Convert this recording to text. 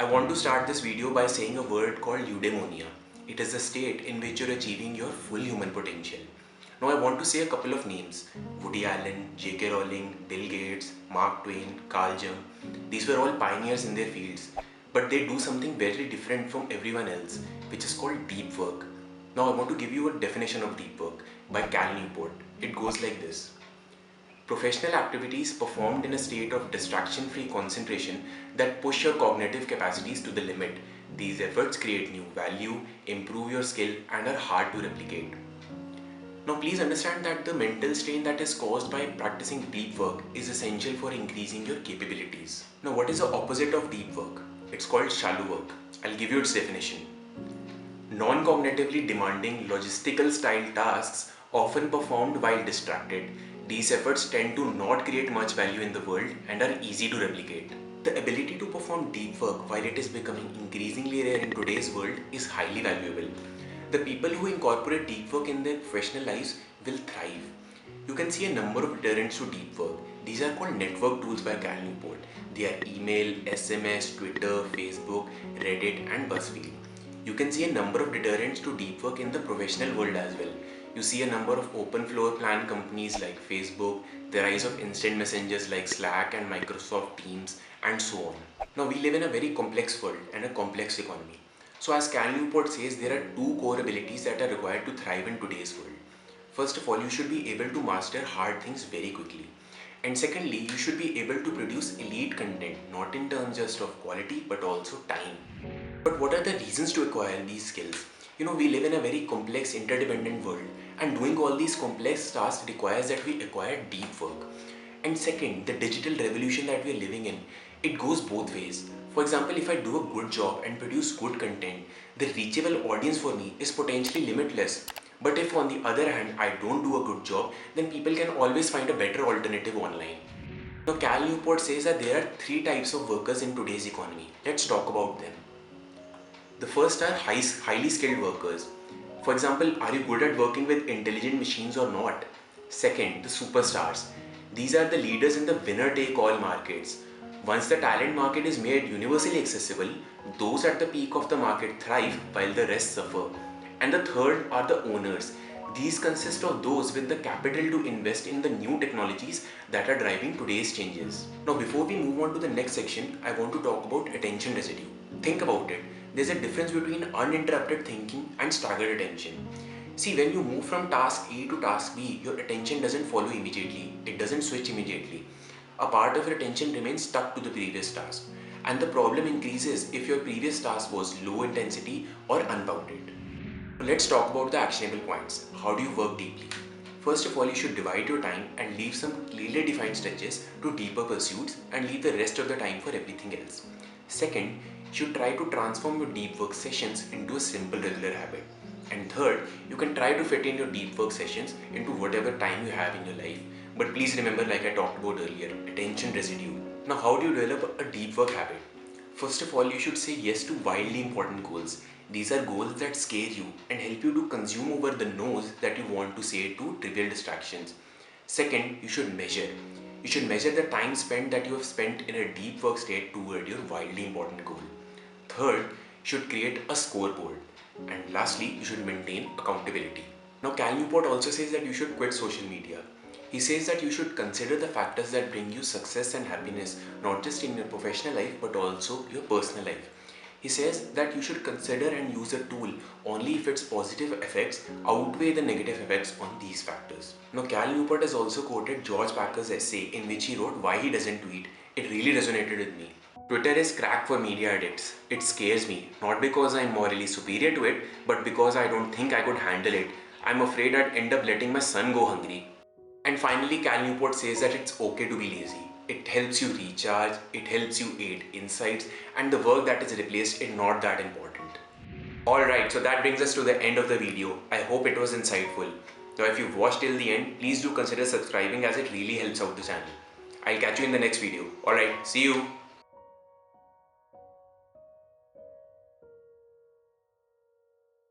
I want to start this video by saying a word called eudaimonia. It is the state in which you're achieving your full human potential. Now I want to say a couple of names. Woody Allen, J.K. Rowling, Bill Gates, Mark Twain, Carl Jung. These were all pioneers in their fields, but they do something very different from everyone else, which is called deep work. Now I want to give you a definition of deep work by Cal Newport. It goes like this. Professional activities performed in a state of distraction-free concentration that push your cognitive capacities to the limit. These efforts create new value, improve your skill, and are hard to replicate. Now please understand that the mental strain that is caused by practicing deep work is essential for increasing your capabilities. Now what is the opposite of deep work? It's called shallow work. I'll give you its definition. Non-cognitively demanding logistical style tasks often performed while distracted. These efforts tend to not create much value in the world and are easy to replicate. The ability to perform deep work while it is becoming increasingly rare in today's world is highly valuable. The people who incorporate deep work in their professional lives will thrive. You can see a number of deterrents to deep work. These are called network tools by Cal Newport. They are email, SMS, Twitter, Facebook, Reddit, and BuzzFeed. You can see a number of deterrents to deep work in the professional world as well. You see a number of open floor plan companies like Facebook, the rise of instant messengers like Slack and Microsoft Teams, and so on. Now we live in a very complex world and a complex economy. So as Cal Newport says, there are two core abilities that are required to thrive in today's world. First of all, you should be able to master hard things very quickly. And secondly, you should be able to produce elite content, not in terms just of quality, but also time. But what are the reasons to acquire these skills? We live in a very complex, interdependent world, and doing all these complex tasks requires that we acquire deep work. And second, the digital revolution that we are living in, it goes both ways. For example, if I do a good job and produce good content, the reachable audience for me is potentially limitless. But if on the other hand, I don't do a good job, then people can always find a better alternative online. Now, Cal Newport says that there are three types of workers in today's economy. Let's talk about them. The first are highly skilled workers. For example, are you good at working with intelligent machines or not? Second, the superstars. These are the leaders in the winner-take-all markets. Once the talent market is made universally accessible, those at the peak of the market thrive while the rest suffer. And the third are the owners. These consist of those with the capital to invest in the new technologies that are driving today's changes. Now before we move on to the next section, I want to talk about attention residue. Think about it. There's a difference between uninterrupted thinking and staggered attention. See, when you move from task A to task B, your attention doesn't follow immediately. It doesn't switch immediately. A part of your attention remains stuck to the previous task. And the problem increases if your previous task was low intensity or unbounded. Let's talk about the actionable points. How do you work deeply? First of all, you should divide your time and leave some clearly defined stretches to deeper pursuits and leave the rest of the time for everything else. Second, you should try to transform your deep work sessions into a simple regular habit. And third, you can try to fit in your deep work sessions into whatever time you have in your life. But please remember, like I talked about earlier, attention residue. Now, how do you develop a deep work habit? First of all, you should say yes to wildly important goals. These are goals that scare you and help you to consume over the no's that you want to say to trivial distractions. Second, you should measure. You should measure the time spent that you have spent in a deep work state toward your wildly important goal. Third, you should create a scoreboard. And lastly, you should maintain accountability. Now, Cal Newport also says that you should quit social media. He says that you should consider the factors that bring you success and happiness, not just in your professional life, but also your personal life. He says that you should consider and use a tool only if its positive effects outweigh the negative effects on these factors. Now, Cal Newport has also quoted George Packer's essay in which he wrote why he doesn't tweet. It really resonated with me. Twitter is crack for media addicts. It scares me, not because I'm morally superior to it, but because I don't think I could handle it. I'm afraid I'd end up letting my son go hungry. And finally, Cal Newport says that it's okay to be lazy. It helps you recharge, it helps you aid insights, and the work that is replaced is not that important. Alright, so that brings us to the end of the video. I hope it was insightful. Now if you've watched till the end, please do consider subscribing as it really helps out the channel. I'll catch you in the next video. Alright, see you.